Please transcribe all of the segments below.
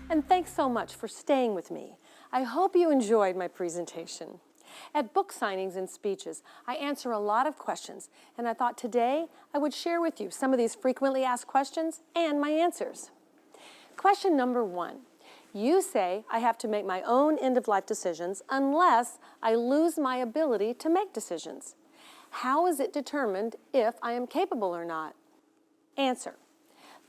and thanks so much for staying with me. I hope you enjoyed my presentation. At book signings and speeches, I answer a lot of questions, and I thought today I would share with you some of these frequently asked questions and my answers. Question number 1. You say I have to make my own end-of-life decisions unless I lose my ability to make decisions. How is it determined if I am capable or not? Answer.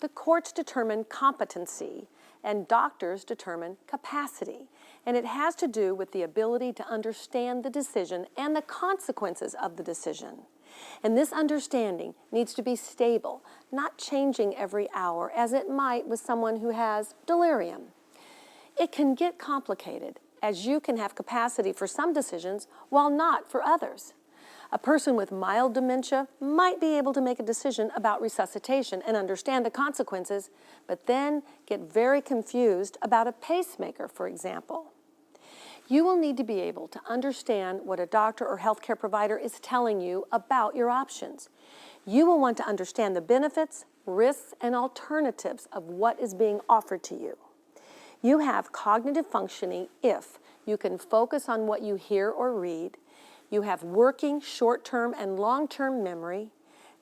The courts determine competency and doctors determine capacity, and it has to do with the ability to understand the decision and the consequences of the decision. And this understanding needs to be stable, not changing every hour as it might with someone who has delirium. It can get complicated, as you can have capacity for some decisions while not for others. A person with mild dementia might be able to make a decision about resuscitation and understand the consequences, but then get very confused about a pacemaker, for example. You will need to be able to understand what a doctor or healthcare provider is telling you about your options. You will want to understand the benefits, risks, and alternatives of what is being offered to you. You have cognitive functioning if you can focus on what you hear or read. You have working short-term and long-term memory.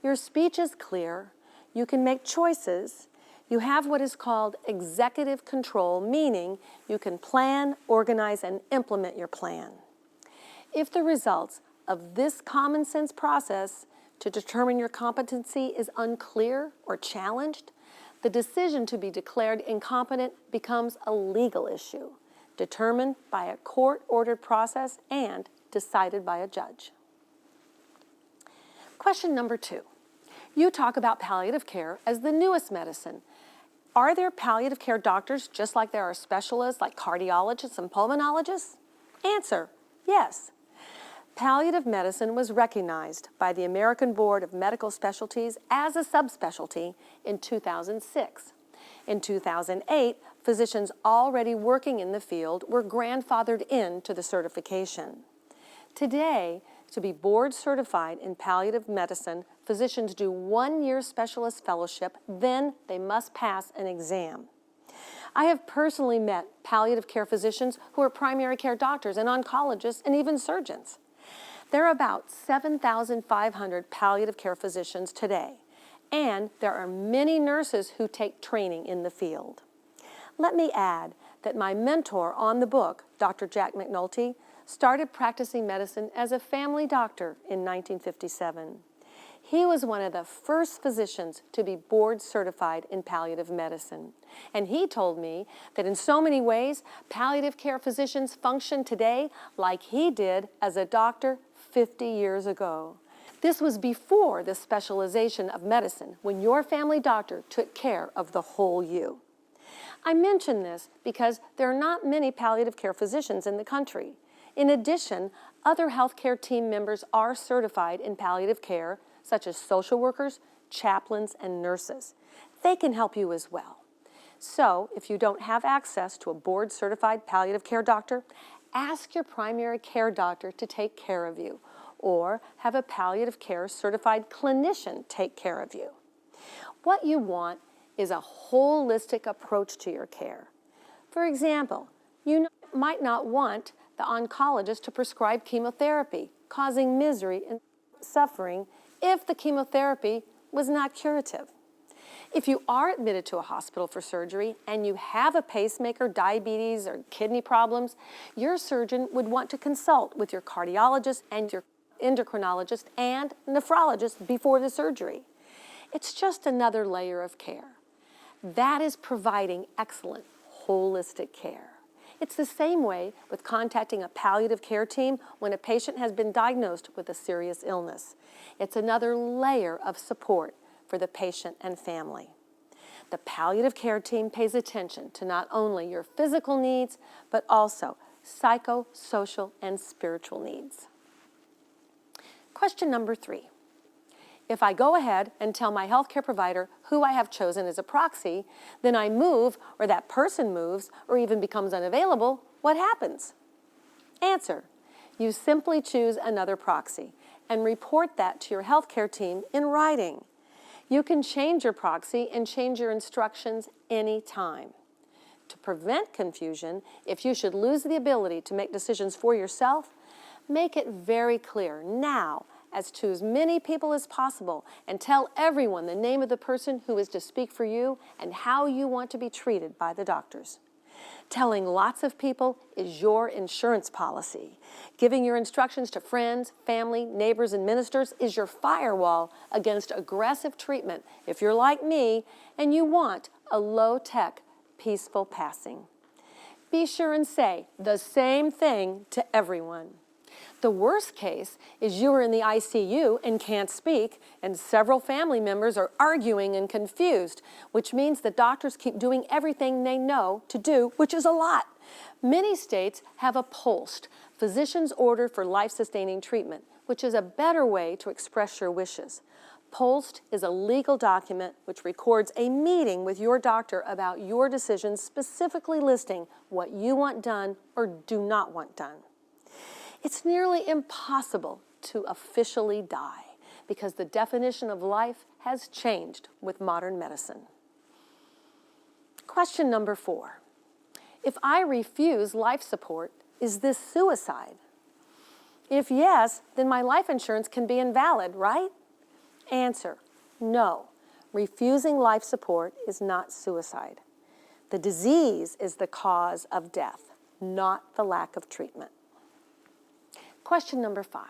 Your speech is clear. You can make choices. You have what is called executive control, meaning you can plan, organize, and implement your plan. If the results of this common sense process to determine your competency is unclear or challenged, the decision to be declared incompetent becomes a legal issue, determined by a court-ordered process and decided by a judge. Question number 2. You talk about palliative care as the newest medicine. Are there palliative care doctors just like there are specialists like cardiologists and pulmonologists? Answer, yes. Palliative medicine was recognized by the American Board of Medical Specialties as a subspecialty in 2006. In 2008, physicians already working in the field were grandfathered into the certification. Today, to be board certified in palliative medicine, physicians do 1-year specialist fellowship, then they must pass an exam. I have personally met palliative care physicians who are primary care doctors and oncologists and even surgeons. There are about 7,500 palliative care physicians today, and there are many nurses who take training in the field. Let me add that my mentor on the book, Dr. Jack McNulty, started practicing medicine as a family doctor in 1957. He was one of the first physicians to be board certified in palliative medicine. And he told me that in so many ways, palliative care physicians function today like he did as a doctor 50 years ago. This was before the specialization of medicine, when your family doctor took care of the whole you. I mention this because there are not many palliative care physicians in the country. In addition, other healthcare team members are certified in palliative care, such as social workers, chaplains, and nurses. They can help you as well. So, if you don't have access to a board-certified palliative care doctor, ask your primary care doctor to take care of you, or have a palliative care certified clinician take care of you. What you want is a holistic approach to your care. For example, you might not want the oncologist to prescribe chemotherapy, causing misery and suffering if the chemotherapy was not curative. If you are admitted to a hospital for surgery and you have a pacemaker, diabetes, or kidney problems, your surgeon would want to consult with your cardiologist and your endocrinologist and nephrologist before the surgery. It's just another layer of care. That is providing excellent, holistic care. It's the same way with contacting a palliative care team when a patient has been diagnosed with a serious illness. It's another layer of support for the patient and family. The palliative care team pays attention to not only your physical needs, but also psycho-social and spiritual needs. Question number 3. If I go ahead and tell my healthcare provider who I have chosen as a proxy, then I move, or that person moves, or even becomes unavailable, what happens? Answer. You simply choose another proxy and report that to your healthcare team in writing. You can change your proxy and change your instructions anytime. To prevent confusion, if you should lose the ability to make decisions for yourself, make it very clear now as to as many people as possible and tell everyone the name of the person who is to speak for you and how you want to be treated by the doctors. Telling lots of people is your insurance policy. Giving your instructions to friends, family, neighbors, and ministers is your firewall against aggressive treatment if you're like me and you want a low-tech, peaceful passing. Be sure and say the same thing to everyone. The worst case is you are in the ICU and can't speak, and several family members are arguing and confused, which means the doctors keep doing everything they know to do, which is a lot. Many states have a POLST, Physician's Order for Life-Sustaining Treatment, which is a better way to express your wishes. POLST is a legal document which records a meeting with your doctor about your decisions, specifically listing what you want done or do not want done. It's nearly impossible to officially die because the definition of life has changed with modern medicine. Question number 4. If I refuse life support, is this suicide? If yes, then my life insurance can be invalid, right? Answer, no. Refusing life support is not suicide. The disease is the cause of death, not the lack of treatment. Question number 5.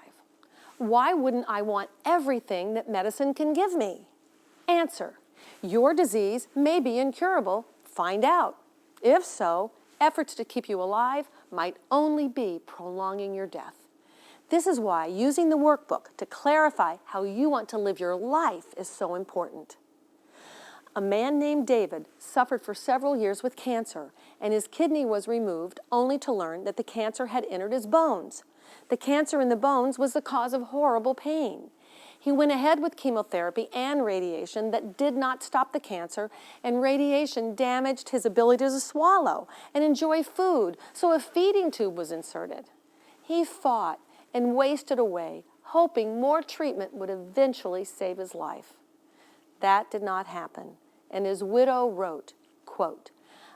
Why wouldn't I want everything that medicine can give me? Answer, your disease may be incurable. Find out. If so, efforts to keep you alive might only be prolonging your death. This is why using the workbook to clarify how you want to live your life is so important. A man named David suffered for several years with cancer, and his kidney was removed only to learn that the cancer had entered his bones. The cancer in the bones was the cause of horrible pain. He went ahead with chemotherapy and radiation that did not stop the cancer, and radiation damaged his ability to swallow and enjoy food, so a feeding tube was inserted. He fought and wasted away, hoping more treatment would eventually save his life. That did not happen, and his widow wrote, quote,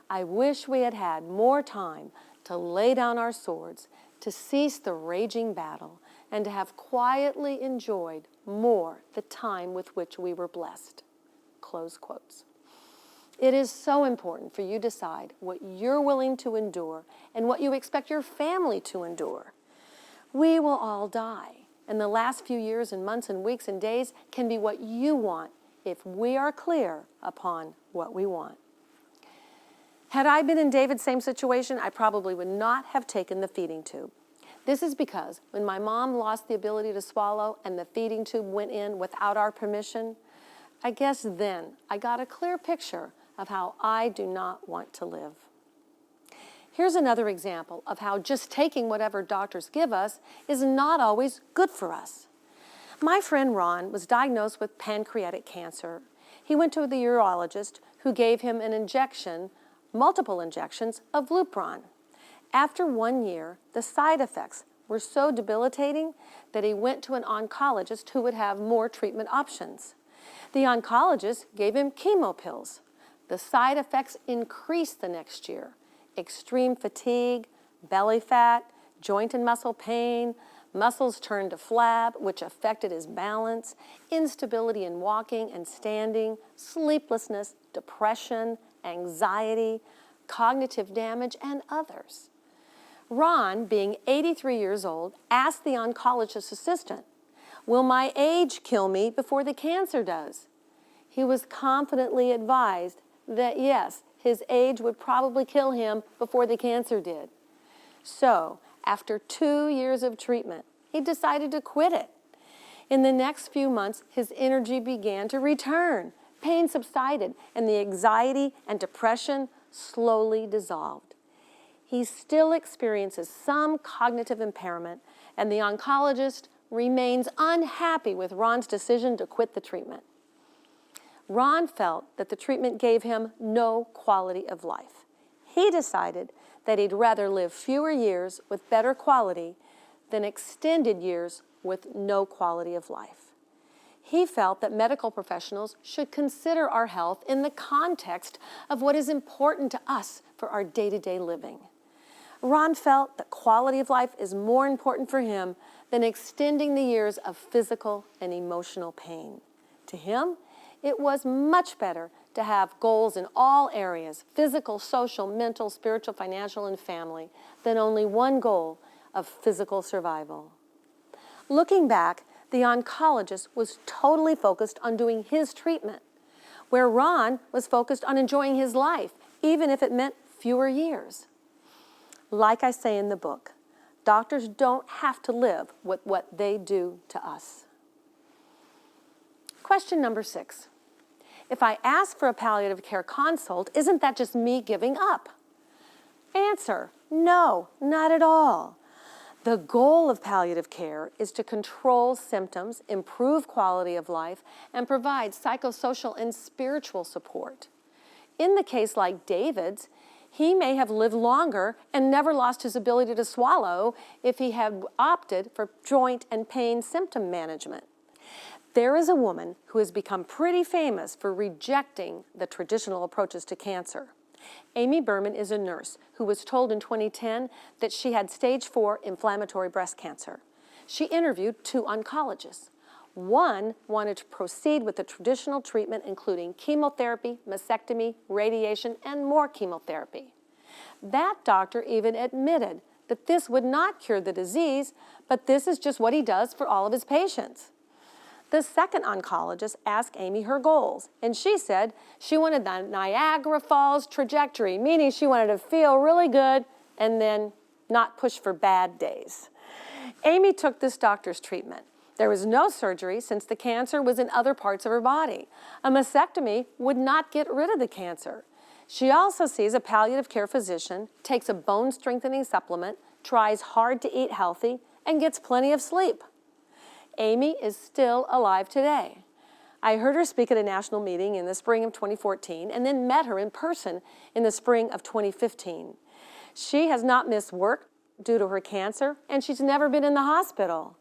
"I wish we had had more time to lay down our swords, to cease the raging battle, and to have quietly enjoyed more the time with which we were blessed." Close quotes. It is so important for you to decide what you're willing to endure and what you expect your family to endure. We will all die, and the last few years and months and weeks and days can be what you want if we are clear upon what we want. Had I been in David's same situation, I probably would not have taken the feeding tube. This is because when my mom lost the ability to swallow and the feeding tube went in without our permission, I guess then I got a clear picture of how I do not want to live. Here's another example of how just taking whatever doctors give us is not always good for us. My friend Ron was diagnosed with pancreatic cancer. He went to the urologist who gave him an injection, multiple injections of Lupron. After 1 year, the side effects were so debilitating that he went to an oncologist who would have more treatment options. The oncologist gave him chemo pills. The side effects increased the next year. Extreme fatigue, belly fat, joint and muscle pain, muscles turned to flab, which affected his balance, instability in walking and standing, sleeplessness, depression, anxiety, cognitive damage, and others. Ron, being 83 years old, asked the oncologist assistant, "Will my age kill me before the cancer does?" He was confidently advised that yes, his age would probably kill him before the cancer did. So, after 2 years of treatment, he decided to quit it. In the next few months, his energy began to return. Pain subsided, and the anxiety and depression slowly dissolved. He still experiences some cognitive impairment, and the oncologist remains unhappy with Ron's decision to quit the treatment. Ron felt that the treatment gave him no quality of life. He decided that he'd rather live fewer years with better quality than extended years with no quality of life. He felt that medical professionals should consider our health in the context of what is important to us for our day-to-day living. Ron felt that quality of life is more important for him than extending the years of physical and emotional pain. To him, it was much better to have goals in all areas, physical, social, mental, spiritual, financial, and family, than only one goal of physical survival. Looking back, the oncologist was totally focused on doing his treatment, where Ron was focused on enjoying his life, even if it meant fewer years. Like I say in the book, doctors don't have to live with what they do to us. Question number 6. If I ask for a palliative care consult, isn't that just me giving up? Answer, no, not at all. The goal of palliative care is to control symptoms, improve quality of life, and provide psychosocial and spiritual support. In the case like David's, he may have lived longer and never lost his ability to swallow if he had opted for joint and pain symptom management. There is a woman who has become pretty famous for rejecting the traditional approaches to cancer. Amy Berman is a nurse who was told in 2010 that she had stage 4 inflammatory breast cancer. She interviewed 2 oncologists. One wanted to proceed with the traditional treatment, including chemotherapy, mastectomy, radiation, and more chemotherapy. That doctor even admitted that this would not cure the disease, but this is just what he does for all of his patients. The second oncologist asked Amy her goals, and she said she wanted the Niagara Falls trajectory, meaning she wanted to feel really good and then not push for bad days. Amy took this doctor's treatment. There was no surgery since the cancer was in other parts of her body. A mastectomy would not get rid of the cancer. She also sees a palliative care physician, takes a bone-strengthening supplement, tries hard to eat healthy, and gets plenty of sleep. Amy is still alive today. I heard her speak at a national meeting in the spring of 2014 and then met her in person in the spring of 2015. She has not missed work due to her cancer, and she's never been in the hospital.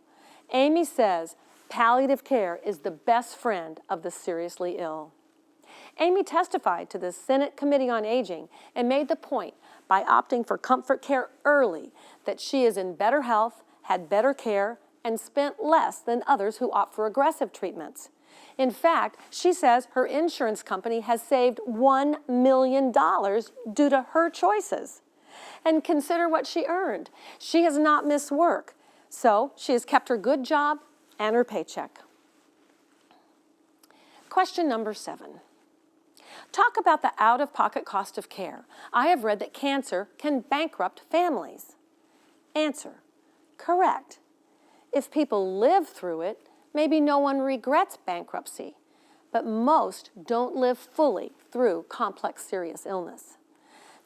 Amy says palliative care is the best friend of the seriously ill. Amy testified to the Senate Committee on Aging and made the point, by opting for comfort care early, that she is in better health, had better care, and spent less than others who opt for aggressive treatments. In fact, she says her insurance company has saved $1 million due to her choices. And consider what she earned. She has not missed work, so she has kept her good job and her paycheck. Question number 7. Talk about the out-of-pocket cost of care. I have read that cancer can bankrupt families. Answer, correct. If people live through it, maybe no one regrets bankruptcy, but most don't live fully through complex, serious illness.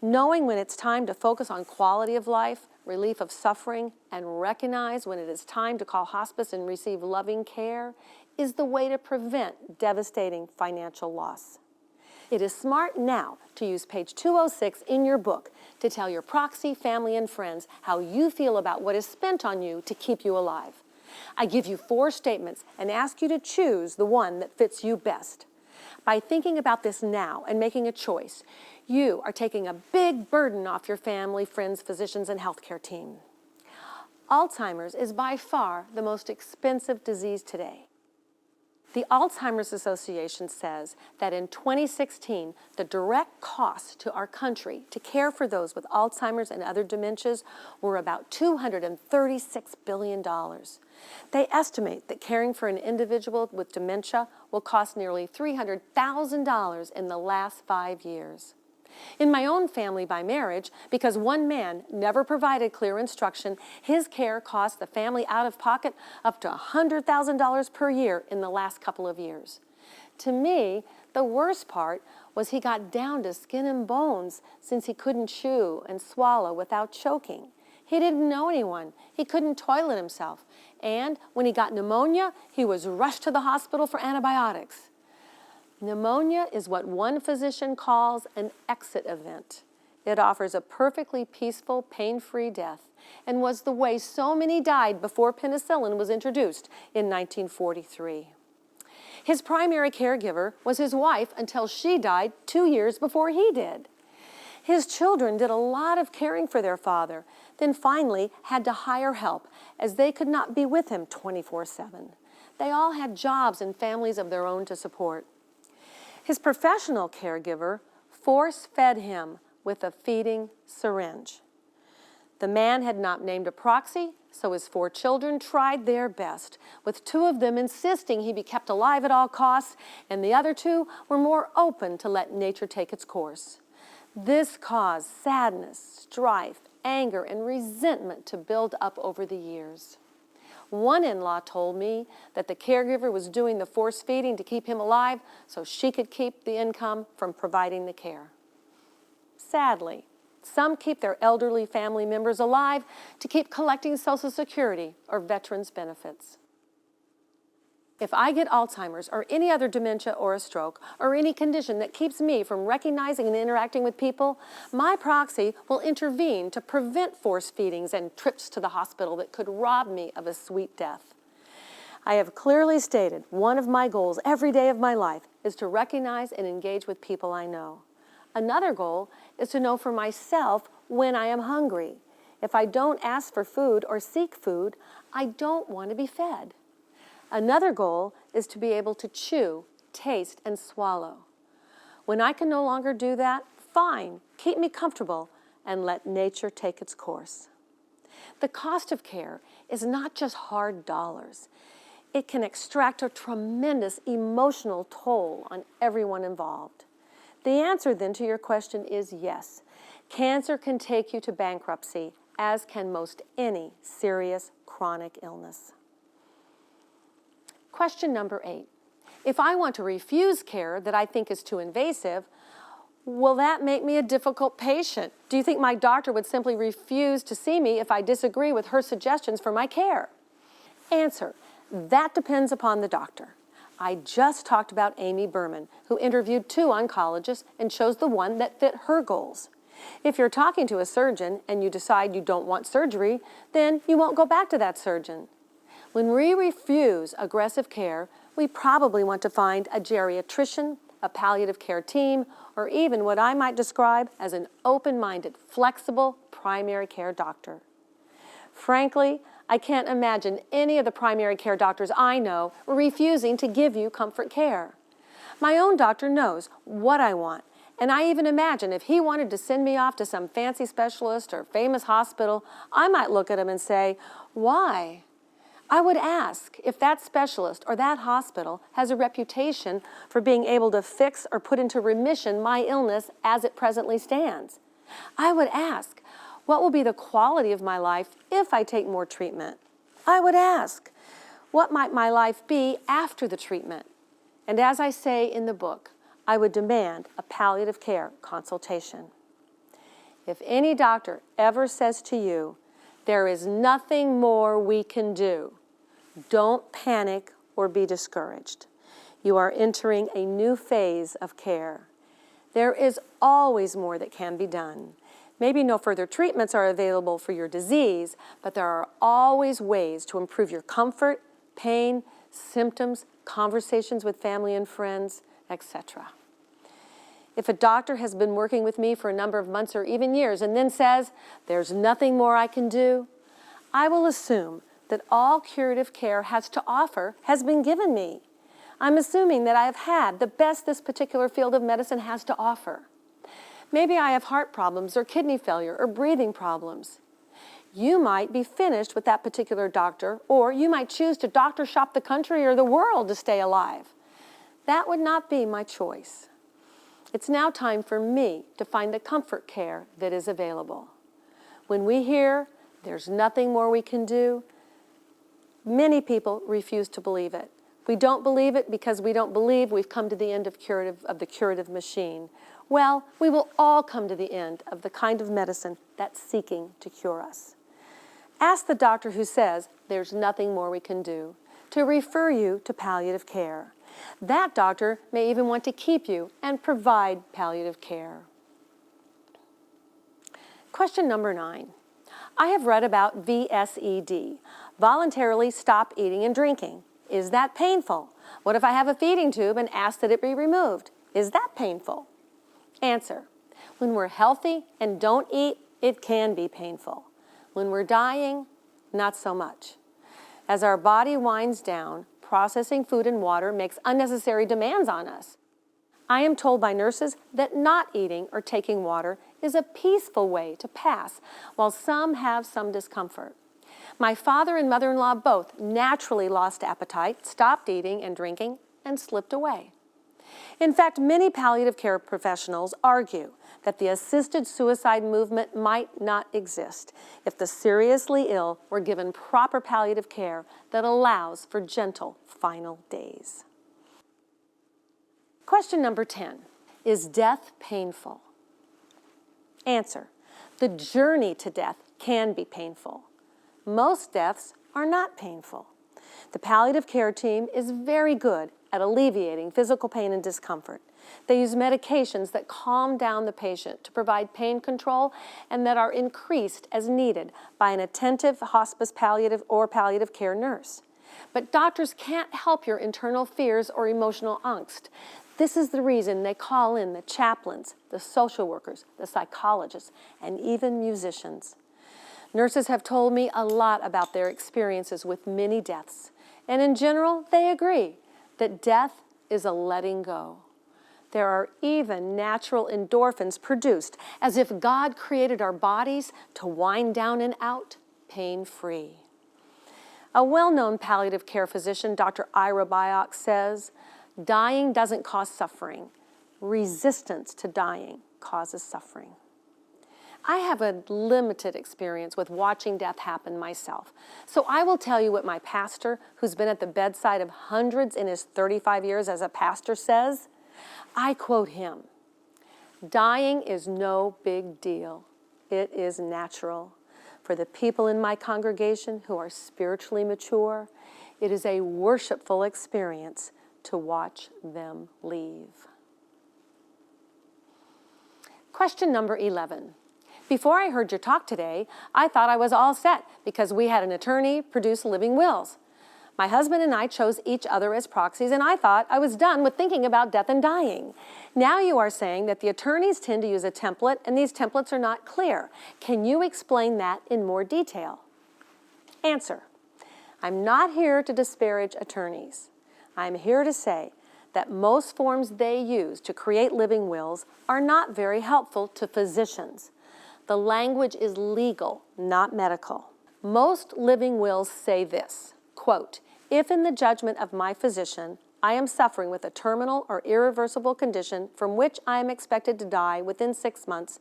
Knowing when it's time to focus on quality of life, relief of suffering, and recognize when it is time to call hospice and receive loving care is the way to prevent devastating financial loss. It is smart now to use page 206 in your book to tell your proxy, family, and friends how you feel about what is spent on you to keep you alive. I give you 4 statements and ask you to choose the one that fits you best. By thinking about this now and making a choice, you are taking a big burden off your family, friends, physicians, and healthcare team. Alzheimer's is by far the most expensive disease today. The Alzheimer's Association says that in 2016, the direct costs to our country to care for those with Alzheimer's and other dementias were about $236 billion. They estimate that caring for an individual with dementia will cost nearly $300,000 in the last 5 years. In my own family by marriage, because one man never provided clear instruction, his care cost the family out of pocket up to $100,000 per year in the last couple of years. To me, the worst part was he got down to skin and bones since he couldn't chew and swallow without choking. He didn't know anyone. He couldn't toilet himself. And when he got pneumonia, he was rushed to the hospital for antibiotics. Pneumonia is what one physician calls an exit event. It offers a perfectly peaceful, pain-free death and was the way so many died before penicillin was introduced in 1943. His primary caregiver was his wife until she died 2 years before he did. His children did a lot of caring for their father, then finally had to hire help as they could not be with him 24/7. They all had jobs and families of their own to support. His professional caregiver force-fed him with a feeding syringe. The man had not named a proxy, so his 4 children tried their best, with 2 of them insisting he be kept alive at all costs, and the other 2 were more open to let nature take its course. This caused sadness, strife, anger, and resentment to build up over the years. One in-law told me that the caregiver was doing the force feeding to keep him alive so she could keep the income from providing the care. Sadly, some keep their elderly family members alive to keep collecting Social Security or veterans benefits. If I get Alzheimer's or any other dementia or a stroke or any condition that keeps me from recognizing and interacting with people, my proxy will intervene to prevent force feedings and trips to the hospital that could rob me of a sweet death. I have clearly stated one of my goals every day of my life is to recognize and engage with people I know. Another goal is to know for myself when I am hungry. If I don't ask for food or seek food, I don't want to be fed. Another goal is to be able to chew, taste, and swallow. When I can no longer do that, fine, keep me comfortable and let nature take its course. The cost of care is not just hard dollars. It can extract a tremendous emotional toll on everyone involved. The answer then to your question is yes. Cancer can take you to bankruptcy, as can most any serious chronic illness. Question number 8. If I want to refuse care that I think is too invasive, will that make me a difficult patient? Do you think my doctor would simply refuse to see me if I disagree with her suggestions for my care? Answer. That depends upon the doctor. I just talked about Amy Berman, who interviewed 2 oncologists and chose the one that fit her goals. If you're talking to a surgeon and you decide you don't want surgery, then you won't go back to that surgeon. When we refuse aggressive care, we probably want to find a geriatrician, a palliative care team, or even what I might describe as an open-minded, flexible primary care doctor. Frankly, I can't imagine any of the primary care doctors I know refusing to give you comfort care. My own doctor knows what I want, and I even imagine if he wanted to send me off to some fancy specialist or famous hospital, I might look at him and say, why? I would ask if that specialist or that hospital has a reputation for being able to fix or put into remission my illness as it presently stands. I would ask, what will be the quality of my life if I take more treatment? I would ask, what might my life be after the treatment? And as I say in the book, I would demand a palliative care consultation. If any doctor ever says to you, there is nothing more we can do, don't panic or be discouraged. You are entering a new phase of care. There is always more that can be done. Maybe no further treatments are available for your disease, but there are always ways to improve your comfort, pain, symptoms, conversations with family and friends, etc. If a doctor has been working with me for a number of months or even years and then says, there's nothing more I can do, I will assume that all curative care has to offer has been given me. I'm assuming that I have had the best this particular field of medicine has to offer. Maybe I have heart problems or kidney failure or breathing problems. You might be finished with that particular doctor, or you might choose to doctor shop the country or the world to stay alive. That would not be my choice. It's now time for me to find the comfort care that is available. When we hear there's nothing more we can do, many people refuse to believe it. We don't believe it because we don't believe we've come to the end of the curative machine. Well, we will all come to the end of the kind of medicine that's seeking to cure us. Ask the doctor who says there's nothing more we can do to refer you to palliative care. That doctor may even want to keep you and provide palliative care. Question number 9. I have read about VSED, voluntarily stop eating and drinking. Is that painful? What if I have a feeding tube and ask that it be removed? Is that painful? Answer: when we're healthy and don't eat, it can be painful. When we're dying, not so much. As our body winds down, processing food and water makes unnecessary demands on us. I am told by nurses that not eating or taking water is a peaceful way to pass, while some have some discomfort. My father and mother-in-law both naturally lost appetite, stopped eating and drinking, and slipped away. In fact, many palliative care professionals argue that the assisted suicide movement might not exist if the seriously ill were given proper palliative care that allows for gentle final days. Question number 10, is death painful? Answer: the journey to death can be painful. Most deaths are not painful. The palliative care team is very good at alleviating physical pain and discomfort. They use medications that calm down the patient to provide pain control and that are increased as needed by an attentive hospice palliative or palliative care nurse. But doctors can't help your internal fears or emotional angst. This is the reason they call in the chaplains, the social workers, the psychologists, and even musicians. Nurses have told me a lot about their experiences with many deaths, and in general, they agree that death is a letting go. There are even natural endorphins produced, as if God created our bodies to wind down and out pain-free. A well-known palliative care physician, Dr. Ira Byock, says, dying doesn't cause suffering. Resistance to dying causes suffering. I have a limited experience with watching death happen myself, so I will tell you what my pastor, who's been at the bedside of hundreds in his 35 years as a pastor, says. I quote him: dying is no big deal. It is natural. For the people in my congregation who are spiritually mature, it is a worshipful experience to watch them leave. Question number 11. Before I heard your talk today, I thought I was all set because we had an attorney produce living wills. My husband and I chose each other as proxies, and I thought I was done with thinking about death and dying. Now you are saying that the attorneys tend to use a template, and these templates are not clear. Can you explain that in more detail? Answer: I'm not here to disparage attorneys. I'm here to say that most forms they use to create living wills are not very helpful to physicians. The language is legal, not medical. Most living wills say this, quote, if in the judgment of my physician, I am suffering with a terminal or irreversible condition from which I am expected to die within 6 months,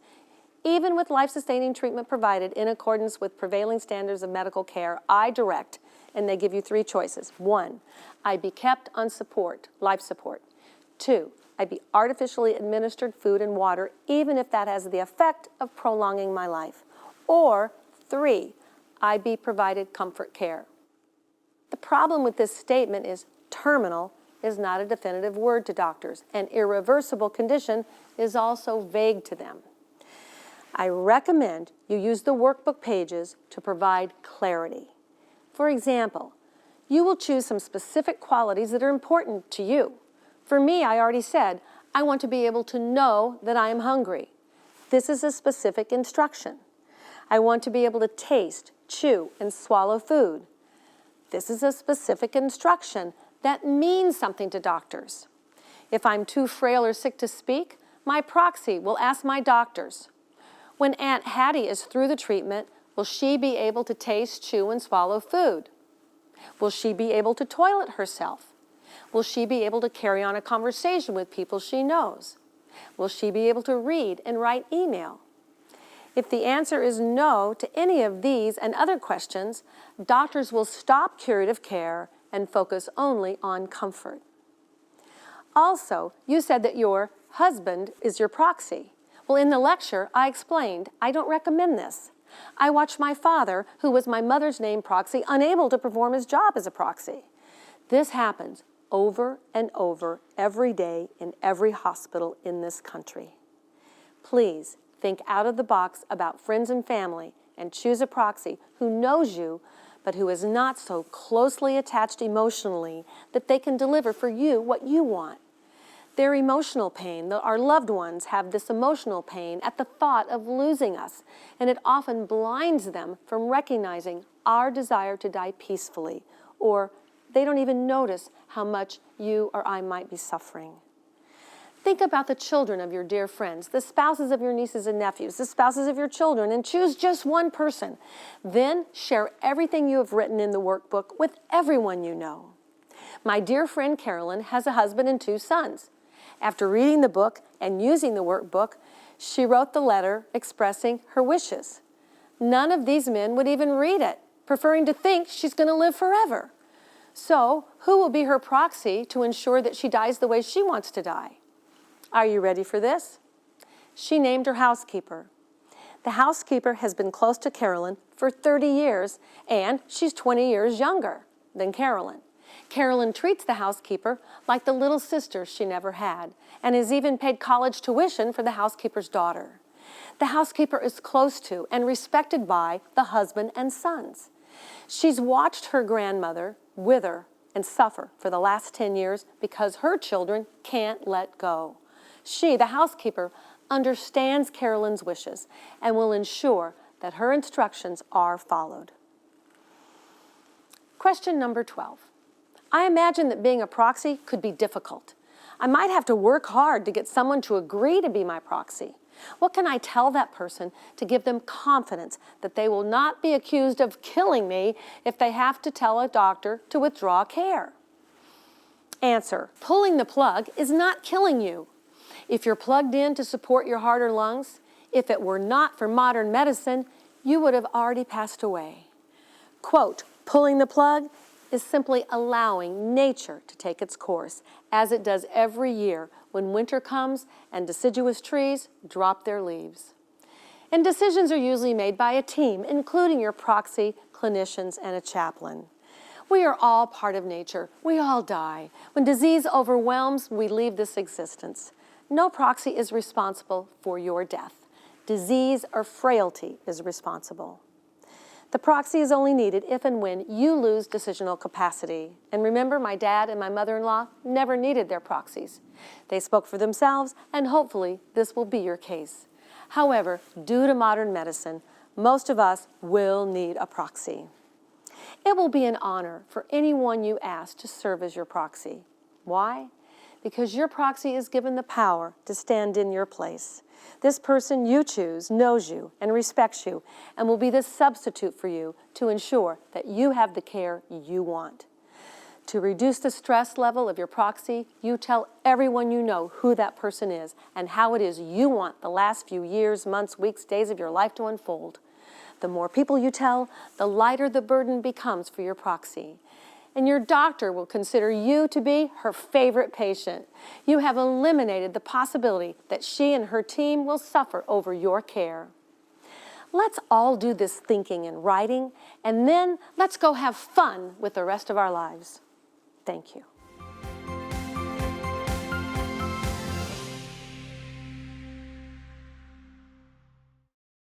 even with life-sustaining treatment provided in accordance with prevailing standards of medical care, I direct, and they give you 3 choices. 1, I be kept on support, life support. 2, I be artificially administered food and water, even if that has the effect of prolonging my life. Or 3, I be provided comfort care. The problem with this statement is terminal is not a definitive word to doctors, and irreversible condition is also vague to them. I recommend you use the workbook pages to provide clarity. For example, you will choose some specific qualities that are important to you. For me, I already said, I want to be able to know that I am hungry. This is a specific instruction. I want to be able to taste, chew, and swallow food. This is a specific instruction that means something to doctors. If I'm too frail or sick to speak, my proxy will ask my doctors. When Aunt Hattie is through the treatment, will she be able to taste, chew, and swallow food? Will she be able to toilet herself? Will she be able to carry on a conversation with people she knows? Will she be able to read and write email? If the answer is no to any of these and other questions, doctors will stop curative care and focus only on comfort. Also, you said that your husband is your proxy. Well, in the lecture, I explained I don't recommend this. I watched my father, who was my mother's name proxy, unable to perform his job as a proxy. This happens over and over every day in every hospital in this country. Please think out of the box about friends and family and choose a proxy who knows you but who is not so closely attached emotionally that they can deliver for you what you want. Their emotional pain, our loved ones have this emotional pain at the thought of losing us, and it often blinds them from recognizing our desire to die peacefully, or they don't even notice how much you or I might be suffering. Think about the children of your dear friends, the spouses of your nieces and nephews, the spouses of your children, and choose just one person. Then share everything you have written in the workbook with everyone you know. My dear friend Carolyn has a husband and 2 sons. After reading the book and using the workbook, she wrote the letter expressing her wishes. None of these men would even read it, preferring to think she's going to live forever. So, who will be her proxy to ensure that she dies the way she wants to die? Are you ready for this? She named her housekeeper. The housekeeper has been close to Carolyn for 30 years, and she's 20 years younger than Carolyn. Carolyn treats the housekeeper like the little sister she never had, and has even paid college tuition for the housekeeper's daughter. The housekeeper is close to and respected by the husband and sons. She's watched her grandmother wither and suffer for the last 10 years because her children can't let go. She, the housekeeper, understands Carolyn's wishes and will ensure that her instructions are followed. Question number 12. I imagine that being a proxy could be difficult. I might have to work hard to get someone to agree to be my proxy. What can I tell that person to give them confidence that they will not be accused of killing me if they have to tell a doctor to withdraw care? Answer: pulling the plug is not killing you. If you're plugged in to support your heart or lungs, if it were not for modern medicine, you would have already passed away. Quote, pulling the plug is simply allowing nature to take its course, as it does every year when winter comes and deciduous trees drop their leaves. And decisions are usually made by a team, including your proxy, clinicians, and a chaplain. We are all part of nature. We all die. When disease overwhelms, we leave this existence. No proxy is responsible for your death. Disease or frailty is responsible. The proxy is only needed if and when you lose decisional capacity. And remember, my dad and my mother-in-law never needed their proxies. They spoke for themselves, and hopefully this will be your case. However, due to modern medicine, most of us will need a proxy. It will be an honor for anyone you ask to serve as your proxy. Why? Because your proxy is given the power to stand in your place. This person you choose knows you and respects you and will be the substitute for you to ensure that you have the care you want. To reduce the stress level of your proxy, you tell everyone you know who that person is and how it is you want the last few years, months, weeks, days of your life to unfold. The more people you tell, the lighter the burden becomes for your proxy. And your doctor will consider you to be her favorite patient. You have eliminated the possibility that she and her team will suffer over your care. Let's all do this thinking and writing, and then let's go have fun with the rest of our lives. Thank you.